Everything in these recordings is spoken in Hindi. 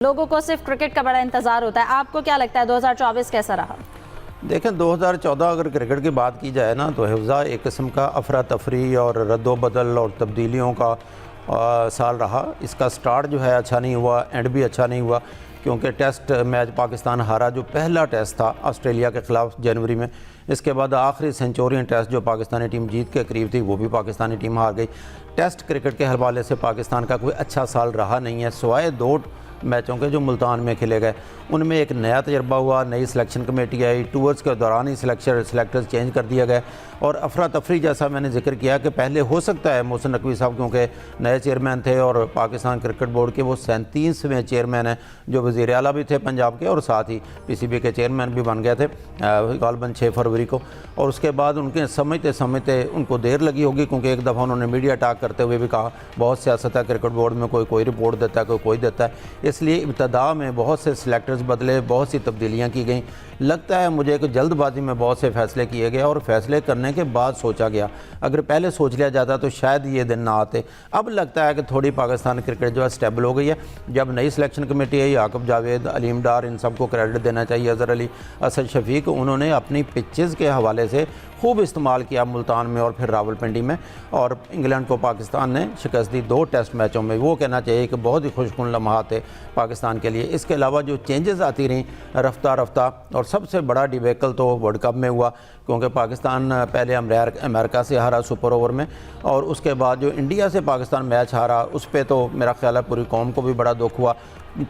लोगों को सिर्फ क्रिकेट का बड़ा इंतजार होता है, आपको क्या लगता है 2024 कैसा रहा? देखें 2014 अगर क्रिकेट की बात की जाए ना तो हिफ्ज़ा एक किस्म का अफरा तफरी और रद्दोबदल और तब्दीलियों का साल रहा। इसका स्टार्ट जो है अच्छा नहीं हुआ, एंड भी अच्छा नहीं हुआ, क्योंकि टेस्ट मैच पाकिस्तान हारा, जो पहला टेस्ट था ऑस्ट्रेलिया के ख़िलाफ़ जनवरी में। इसके बाद आखिरी सेंचुरियन टेस्ट जो पाकिस्तानी टीम जीत के करीब थी वो भी पाकिस्तानी टीम हार गई। टेस्ट क्रिकेट के हवाले से पाकिस्तान का कोई अच्छा साल रहा नहीं है, सिवाय 2 मैचों के जो मुल्तान में खेले गए। उनमें एक नया तजर्बा हुआ, नई सिलेक्शन कमेटी आई, टूर्स के दौरान ही सेलेक्टर्स चेंज कर दिया गया और अफरा तफरी जैसा मैंने जिक्र किया कि पहले हो सकता है मोहसिन नकवी साहब क्योंकि नए चेयरमैन थे और पाकिस्तान क्रिकेट बोर्ड के वो 37वें चेयरमैन हैं जो वज़ीर आला भी थे पंजाब के और साथ ही PCB के चेयरमैन भी बन गए थे गालबन 6 फरवरी को। और उसके बाद उनके समझते समझते उनको देर लगी होगी, क्योंकि एक दफ़ा उन्होंने मीडिया टॉक करते हुए भी कहा बहुत सियासत है क्रिकेट बोर्ड में, कोई रिपोर्ट देता है, कोई देता है। इसलिए इब्तदा में बहुत से सिलेक्टर्स बदले, बहुत सी तब्दीलियाँ की गई। लगता है मुझे कि जल्दबाजी में बहुत से फैसले किए गए और फैसले करने के बाद सोचा गया, अगर पहले सोच लिया जाता तो शायद ये दिन ना आते। अब लगता है कि थोड़ी पाकिस्तान क्रिकेट जो है स्टेबल हो गई है। जब नई सिलेक्शन कमेटी आई, याकूब जावेद, अलीम डार, इन सबको क्रेडिट देना चाहिए, अज़हर अली, असद शफीक, उन्होंने अपनी पिचेज़ के हवाले से खूब इस्तेमाल किया मुल्तान में और फिर रावलपिंडी में, और इंग्लैंड को पाकिस्तान ने शिकस्त दी 2 टेस्ट मैचों में। वो कहना चाहिए कि बहुत ही खुशकुन लम्हात थे पाकिस्तान के लिए। इसके अलावा जो चेंजेस आती रहीं रफ्ता रफ्ता, और सबसे बड़ा डिबेकल तो वर्ल्ड कप में हुआ, क्योंकि पाकिस्तान पहले अमेरिका से हारा सुपर ओवर में, और उसके बाद जो इंडिया से पाकिस्तान मैच हारा उस पर तो मेरा ख्याल है पूरी कौम को भी बड़ा दुख हुआ।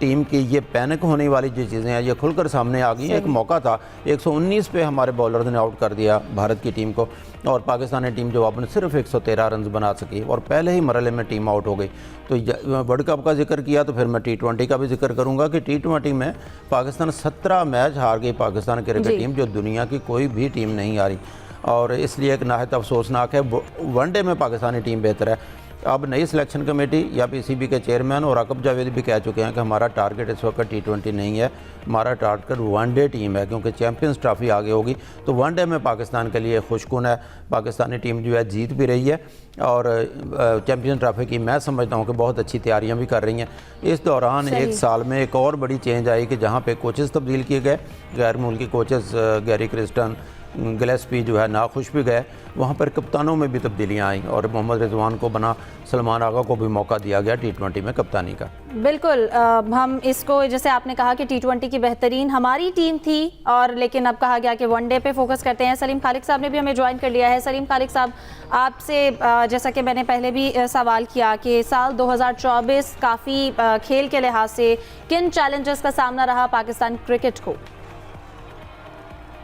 टीम की ये पैनिक होने वाली जो चीज़ें हैं ये खुलकर सामने आ गई। एक मौका था, 119 पे हमारे बॉलर ने आउट कर दिया भारत की टीम को, और पाकिस्तानी टीम जवाब में सिर्फ 113 रन बना सकी और पहले ही मरहले में टीम आउट हो गई। तो वर्ल्ड कप का जिक्र किया तो फिर मैं T20 का भी जिक्र करूंगा कि T20 में पाकिस्तान 17 मैच हार गई। पाकिस्तान क्रिकेट टीम जो दुनिया की कोई भी टीम नहीं हारी, और इसलिए एक नाहत अफसोसनाक है। वनडे में पाकिस्तानी टीम बेहतर है। अब नई सिलेक्शन कमेटी या PCB के चेयरमैन और याकूब जावेद भी कह चुके हैं कि हमारा टारगेट इस वक्त T20 नहीं है, हमारा टारगेट वनडे टीम है, क्योंकि चैम्पियंस ट्रॉफी आगे होगी। तो वनडे में पाकिस्तान के लिए खुशकुन है। पाकिस्तानी टीम जो है जीत भी रही है और चैम्पियंस ट्रॉफी की मैं समझता हूँ कि बहुत अच्छी तैयारियाँ भी कर रही हैं। इस दौरान एक साल में एक और बड़ी चेंज आई कि जहाँ पे कोचेज़ तब्दील किए गए, गैर मुल्की कोचेज़ गैरी क्रिस्टन, गिलेस्पी जो है नाखुश भी गए, वहाँ पर कप्तानों में भी तब्दीलियाँ आई और मोहम्मद रिजवान को बना, सलमान आगा को भी मौका दिया गया T20 में कप्तानी का। बिल्कुल, हम इसको जैसे आपने कहा कि T20 की बेहतरीन हमारी टीम थी, और लेकिन अब कहा गया कि वनडे पे फोकस करते हैं। सलीम खालिक साहब ने भी हमें ज्वाइन कर लिया है। सलीम खालिक साहब, आपसे जैसा कि मैंने पहले भी सवाल किया कि साल 2024 काफ़ी खेल के लिहाज से किन चैलेंजेस का सामना रहा पाकिस्तान क्रिकेट को?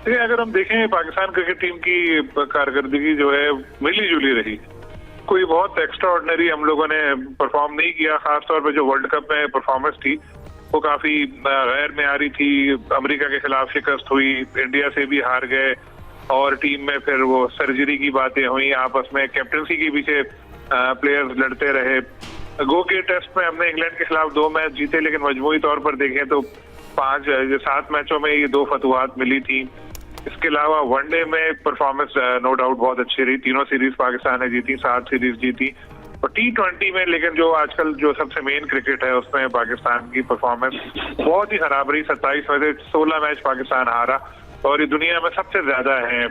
अगर हम देखें पाकिस्तान क्रिकेट टीम की कारकर्दगी जो है मिली जुली रही, कोई बहुत एक्स्ट्रा ऑर्डिनरी हम लोगों ने परफॉर्म नहीं किया। खासतौर पर जो वर्ल्ड कप में परफॉर्मेंस थी वो काफी गैर मेयारी थी। अमेरिका के खिलाफ शिकस्त हुई, इंडिया से भी हार गए, और टीम में फिर वो सर्जरी की बातें हुई, आपस में कैप्टनसी के पीछे प्लेयर्स लड़ते रहे। गो के टेस्ट में हमने इंग्लैंड के खिलाफ 2 मैच जीते, लेकिन मजमूई तौर पर देखें तो 7 मैचों में ये 2 फतवाहत मिली थी। इसके अलावा वनडे में परफॉर्मेंस नो डाउट बहुत अच्छी रही, 3 सीरीज पाकिस्तान ने जीती, 7 सीरीज जीती। और T20 में लेकिन जो आजकल जो सबसे मेन क्रिकेट है उसमें पाकिस्तान की परफॉर्मेंस बहुत ही खराब रही। 27 में से 16 मैच पाकिस्तान हारा और ये दुनिया में सबसे ज्यादा है।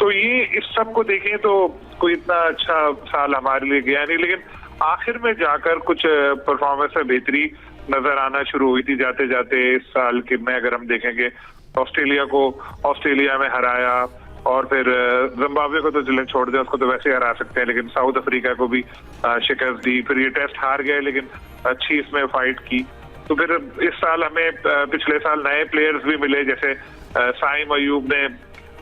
तो ये इस सब को देखें तो कोई इतना अच्छा साल हमारे लिए गया नहीं, लेकिन आखिर में जाकर कुछ परफॉर्मेंस में बेहतरी नजर आना शुरू हुई थी जाते जाते। इस साल के में अगर हम देखेंगे ऑस्ट्रेलिया को ऑस्ट्रेलिया में हराया, और फिर जिम्बाब्वे को तो चलें छोड़ दें, उसको तो वैसे हरा सकते हैं, लेकिन साउथ अफ्रीका को भी शिकस्त दी। फिर ये टेस्ट हार गए लेकिन अच्छी इसमें फाइट की। तो फिर इस साल हमें पिछले साल नए प्लेयर्स भी मिले, जैसे साइम अयूब ने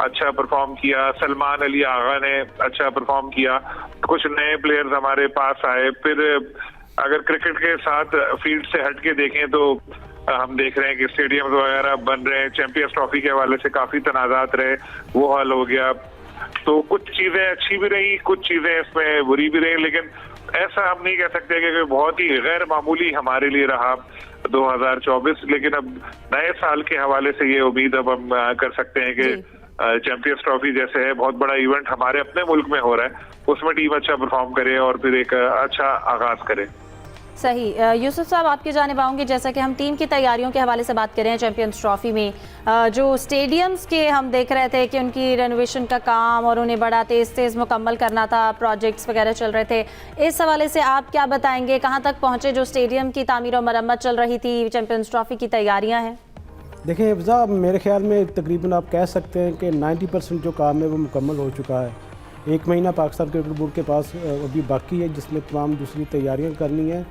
अच्छा परफॉर्म किया, सलमान अली आगा ने अच्छा परफॉर्म किया, कुछ नए प्लेयर्स हमारे पास आए। फिर अगर क्रिकेट के साथ फील्ड से हट के देखें तो हम देख रहे हैं कि स्टेडियम वगैरह बन रहे हैं। चैंपियंस ट्रॉफी के हवाले से काफी तनाजात रहे, वो हल हो गया। तो कुछ चीजें अच्छी भी रही, कुछ चीजें इसमें बुरी भी रही, लेकिन ऐसा हम नहीं कह सकते कि बहुत ही गैर मामूली हमारे लिए रहा 2024। लेकिन अब नए साल के हवाले से ये उम्मीद अब हम कर सकते हैं कि चैंपियंस ट्रॉफी जैसे है बहुत बड़ा इवेंट हमारे अपने मुल्क में हो रहा है, उसमें टीम अच्छा परफॉर्म करे और फिर एक अच्छा आगाज करे। सही। यूसुफ साहब, आपकी जानिब आऊँगी। जैसा कि हम टीम की तैयारियों के हवाले से बात कर रहे हैं चैंपियंस ट्रॉफी में, जो स्टेडियम्स के हम देख रहे थे कि उनकी रेनोवेशन का काम और उन्हें बड़ा तेज़ मुकम्मल करना था, प्रोजेक्ट्स वगैरह चल रहे थे। इस हवाले से आप क्या बताएंगे, कहाँ तक पहुँचे जो स्टेडियम की तामीर और मरम्मत चल रही थी, चैंपियंस ट्रॉफी की तैयारियाँ हैं? देखिए हिफ्ज़ा, मेरे ख्याल में तकरीबन आप कह सकते हैं कि 90% जो काम है वो मुकम्मल हो चुका है। 1 महीना पाकिस्तान क्रिकेट बोर्ड के पास अभी बाकी है, जिसमें तमाम दूसरी तैयारियां करनी है।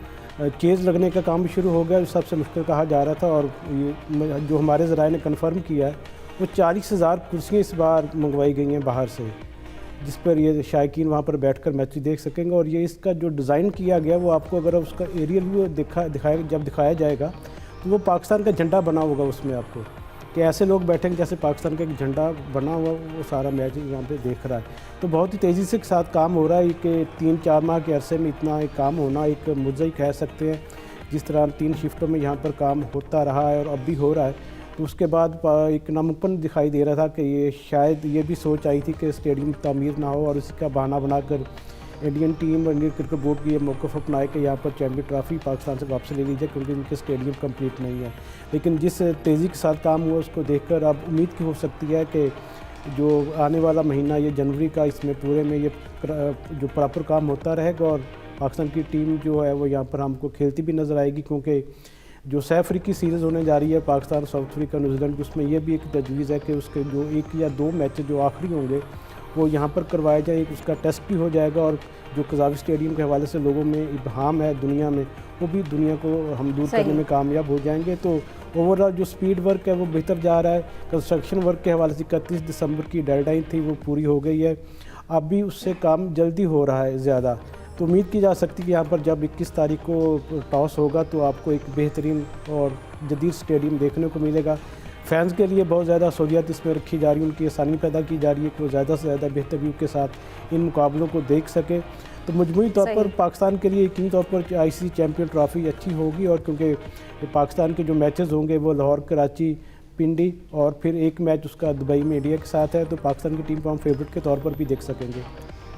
चेज़ लगने का काम भी शुरू हो गया, जो सबसे मुश्किल कहा जा रहा था, और ये जो हमारे ज़राए ने कन्फर्म किया है वो 40,000 कुर्सियाँ इस बार मंगवाई गई हैं बाहर से, जिस पर ये शायकीन वहाँ पर बैठकर मैच देख सकेंगे। और ये इसका जो डिज़ाइन किया गया वो आपको अगर उसका एरियल व्यू दिखाया जाएगा तो वो पाकिस्तान का झंडा बना होगा उसमें, आपको कि ऐसे लोग बैठेंगे जैसे पाकिस्तान का एक झंडा बना हुआ, वो सारा मैच यहाँ पे देख रहा है। तो बहुत ही तेज़ी से साथ काम हो रहा है कि 3-4 माह के अरसे में इतना एक काम होना एक मुआवजा कह सकते हैं। जिस तरह 3 शिफ्टों में यहाँ पर काम होता रहा है और अब भी हो रहा है, तो उसके बाद एक नामुमकिन दिखाई दे रहा था कि ये शायद ये भी सोच आई थी कि स्टेडियम तामीर ना हो और इसका बहाना बनाकर इंडियन टीम और इंडियन क्रिकेट बोर्ड की ये मौक़िफ़ अपनाए कि यहाँ पर चैम्पियन ट्रॉफी पाकिस्तान से वापस ले लीजिए क्योंकि इनके स्टेडियम कंप्लीट नहीं है। लेकिन जिस तेज़ी के साथ काम हुआ उसको देखकर अब उम्मीद की हो सकती है कि जो आने वाला महीना ये जनवरी का, इसमें पूरे में ये जो प्रॉपर काम होता रहेगा और पाकिस्तान की टीम जो है वो यहाँ पर हमको खेलती भी नज़र आएगी। क्योंकि जो सह अफ्रीकी सीरीज़ होने जा रही है पाकिस्तान, साउथ अफ्रीका, न्यूजीलैंड, उसमें ये भी एक तजवीज़ है कि उसके जो 1 या 2 मैच जो आखिरी होंगे वो यहाँ पर करवाया जाए, उसका टेस्ट भी हो जाएगा। और जो कज़ावी स्टेडियम के हवाले से लोगों में इबहाम है दुनिया में, वो भी दुनिया को हम दूर करने में कामयाब हो जाएंगे। तो ओवरऑल जो स्पीड वर्क है वो बेहतर जा रहा है। कंस्ट्रक्शन वर्क के हवाले से 31 दिसंबर की डेडलाइन थी, वो पूरी हो गई है। अब भी उससे काम जल्दी हो रहा है ज़्यादा। तो उम्मीद की जा सकती है कि यहाँ पर जब 21 तारीख को टॉस होगा तो आपको एक बेहतरीन और जदीद स्टेडियम देखने को मिलेगा। फैंस के लिए बहुत ज़्यादा सहूलियत इसमें रखी जा रही है, उनकी आसानी पैदा की जा रही है कि वो ज़्यादा से ज़्यादा बेहतर व्यू के साथ इन मुकाबलों को देख सके। तो मजमूई तौर पर पाकिस्तान के लिए यकीनी तौर पर ICC चैम्पियन ट्रॉफी अच्छी होगी। और क्योंकि पाकिस्तान के जो मैचेस होंगे वो लाहौर, कराची, पिंडी और फिर एक मैच उसका दुबई में इंडिया के साथ है, तो पाकिस्तान की टीम को हम फेवरेट के तौर पर भी देख सकेंगे।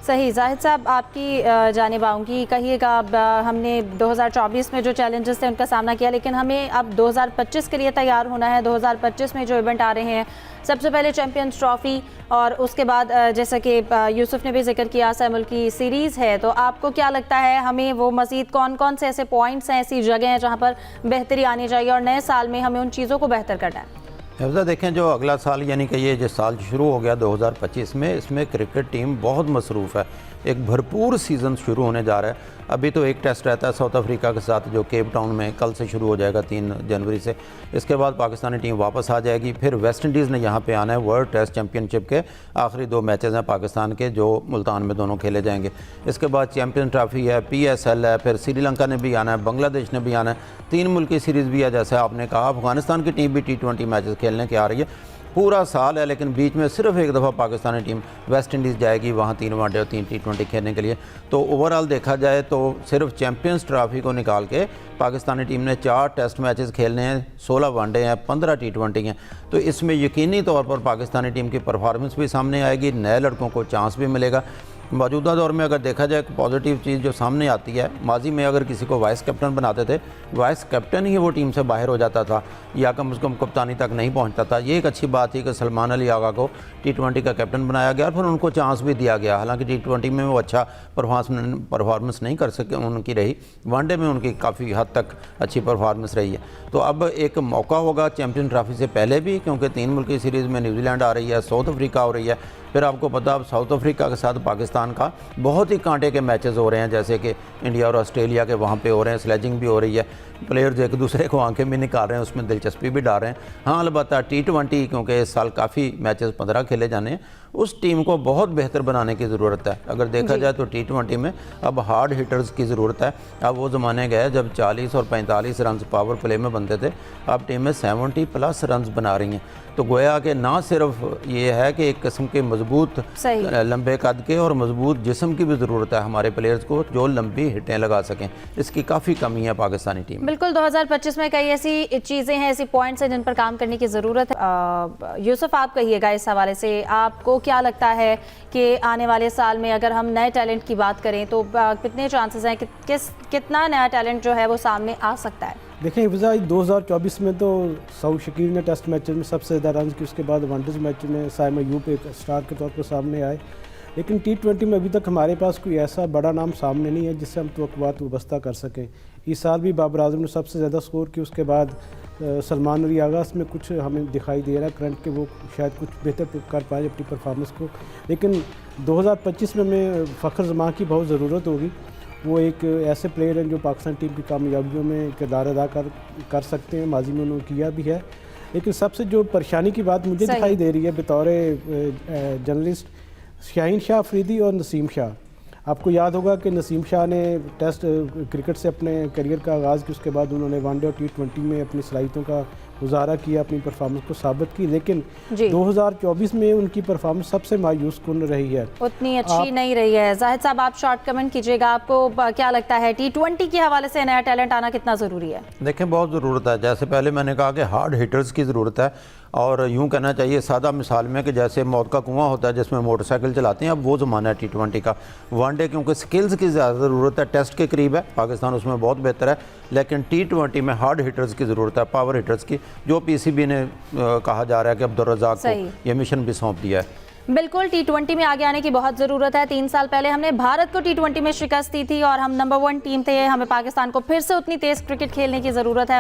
सही। जाहिद साहब, आपकी जानिब आऊँगी। कहिएगा, अब हमने 2024 में जो चैलेंजेस थे उनका सामना किया, लेकिन हमें अब 2025 के लिए तैयार होना है। 2025 में जो इवेंट आ रहे हैं, सबसे पहले चैंपियंस ट्रॉफ़ी और उसके बाद जैसा कि यूसुफ ने भी जिक्र किया सहमुल की सीरीज़ है। तो आपको क्या लगता है हमें वो मज़ीद कौन कौन से ऐसे पॉइंट्स हैं, ऐसी जगह हैं जहाँ पर बेहतरी आनी चाहिए और नए साल में हमें उन चीज़ों को बेहतर करना है? हिफ्ज़ा, देखें जो अगला साल यानी कि ये जो साल शुरू हो गया 2025 में, इसमें क्रिकेट टीम बहुत मसरूफ़ है। एक भरपूर सीज़न शुरू होने जा रहा है। अभी तो एक टेस्ट रहता है साउथ अफ्रीका के साथ जो केप टाउन में कल से शुरू हो जाएगा 3 जनवरी से। इसके बाद पाकिस्तानी टीम वापस आ जाएगी। फिर वेस्ट इंडीज़ ने यहाँ पे आना है। वर्ल्ड टेस्ट चैम्पियनशिप के आखिरी 2 मैचेस हैं पाकिस्तान के, जो मुल्तान में दोनों खेले जाएंगे। इसके बाद चैम्पियन ट्रॉफी है, PSL है, फिर श्रीलंका ने भी आना है, बांग्लादेश ने भी आना है, 3 मुल्की सीरीज़ भी है। जैसे आपने कहा, अफगानिस्तान की टीम भी T20 मैचेस खेलने के आ रही है। पूरा साल है, लेकिन बीच में सिर्फ एक दफ़ा पाकिस्तानी टीम वेस्ट इंडीज़ जाएगी, वहाँ 3 वनडे और 3 T20 खेलने के लिए। तो ओवरऑल देखा जाए तो सिर्फ चैम्पियंस ट्रॉफी को निकाल के पाकिस्तानी टीम ने 4 टेस्ट मैचेस खेलने हैं, 16 वनडे हैं, 15 T20 हैं। तो इसमें यकीनी तौर पर पाकिस्तानी टीम की परफॉर्मेंस भी सामने आएगी, नए लड़कों को चांस भी मिलेगा। मौजूदा दौर में अगर देखा जाए पॉजिटिव चीज़ जो सामने आती है, माजी में अगर किसी को वाइस कैप्टन बनाते थे, वाइस कैप्टन ही वो टीम से बाहर हो जाता था या कम से कम कप्तानी तक नहीं पहुंचता था। ये एक अच्छी बात थी कि सलमान अली आगा को T20 का कैप्टन बनाया गया और फिर उनको चांस भी दिया गया। हालांकि T20 में वो अच्छा परफॉर्मेंस नहीं कर सके उनकी रही, वनडे में उनकी काफ़ी हद तक अच्छी परफॉर्मेंस रही है। तो अब एक मौका होगा चैम्पियन ट्रॉफी से पहले भी, क्योंकि 3 मुल्की सीरीज़ में न्यूजीलैंड आ रही है, साउथ अफ्रीका हो रही है, फिर आपको पता अब साउथ अफ्रीका के साथ पाकिस्तान का बहुत ही कांटे के मैचेस हो रहे हैं, जैसे कि इंडिया और ऑस्ट्रेलिया के वहाँ पे हो रहे हैं, स्लेजिंग भी हो रही है, प्लेयर्स एक दूसरे को आंखें भी निकाल रहे हैं, उसमें दिलचस्पी भी डाल रहे हैं। हाँ, अलबत्ता T20 क्योंकि इस साल काफ़ी मैचेस 15 खेले जाने हैं, उस टीम को बहुत बेहतर बनाने की ज़रूरत है। अगर देखा जाए तो T20 में अब हार्ड हिटर्स की ज़रूरत है। अब वो ज़माने गए जब 40 और 45 रन पावर प्ले में बनते थे, अब टीमें 70+ रन बना रही हैं। तो गोया कि ना सिर्फ ये है कि एक किस्म के मजबूत लंबे कद के और मजबूत जिस्म की भी ज़रूरत है हमारे प्लेयर्स को, जो लंबी हिटें लगा सकें। इसकी काफ़ी कमी है पाकिस्तानी टीम में। बिल्कुल, 2025 में कई ऐसी चीज़ें हैं, ऐसी पॉइंट्स हैं जिन पर काम करने की ज़रूरत है। यूसुफ, आप कहिएगा इस हवाले से आपको आपको क्या लगता है कि आने वाले साल में अगर हम नए टैलेंट की बात करें तो कितने चांसेस हैं कि कितना नया टैलेंट जो है वो सामने आ सकता है? देखिए हिफ्ज़ा, 2024 में तो सऊद शकील ने टेस्ट मैचेस में सबसे ज़्यादा रन किए, उसके बाद वनडेज मैच में साइम अयूब एक स्टार के तौर पर सामने आए। लेकिन T20 में अभी तक हमारे पास कोई ऐसा बड़ा नाम सामने नहीं है जिससे हम तवक्कुआत वाबस्ता कर सकें। इस साल भी बाबर आजम ने सबसे ज़्यादा स्कोर किया, उसके बाद सलमान अली आगाज़ में कुछ हमें दिखाई दे रहा है करंट के वो शायद कुछ बेहतर कर पाए अपनी परफॉर्मेंस को। लेकिन 2025 में हमें फ़खर जमां की बहुत ज़रूरत होगी। वो एक ऐसे प्लेयर हैं जो पाकिस्तान टीम की कामयाबियों में किरदार अदा कर सकते हैं, माजी में उन्होंने किया भी है। लेकिन सबसे जो परेशानी की बात मुझे दिखाई दे रही है बतौर जर्नलिस्ट, शाहीन शाह अफरीदी और नसीम शाह। आपको याद होगा कि नसीम शाह ने टेस्ट क्रिकेट से अपने करियर का आगाज़ किया, उसके बाद उन्होंने वनडे और T20 में अपनी सलाहियतों का मुजाहरा किया, अपनी परफॉर्मेंस को साबित की। लेकिन 2024 में उनकी परफॉर्मेंस सबसे मायूस कुन रही है, उतनी अच्छी नहीं रही है। जाहिद साहब, आप शॉर्ट कमेंट कीजिएगा, आपको क्या लगता है T20 के हवाले से नया टैलेंट आना कितना ज़रूरी है? देखें, बहुत ज़रूरत है। जैसे पहले मैंने कहा कि हार्ड हिटर्स की ज़रूरत है, और यूँ कहना चाहिए सादा मिसाल में कि जैसे मौत का कुआं होता है जिसमें मोटरसाइकिल चलाते हैं, अब वो ज़माना है T20 का। वनडे क्योंकि स्किल्स की ज़्यादा ज़रूरत है, टेस्ट के करीब है, पाकिस्तान उसमें बहुत बेहतर है, लेकिन T20 में हार्ड हिटर्स की ज़रूरत है, पावर हिटर्स की, जो PCB ने कहा जा रहा है कि अब्दुल रज़ाक को ये मिशन भी सौंप दिया है। बिल्कुल, T20 में आगे आने की बहुत ज़रूरत है। 3 साल पहले हमने भारत को T20 में शिकस्त दी थी और हम नंबर 1 टीम थे। हमें पाकिस्तान को फिर से उतनी तेज़ क्रिकेट खेलने की ज़रूरत है।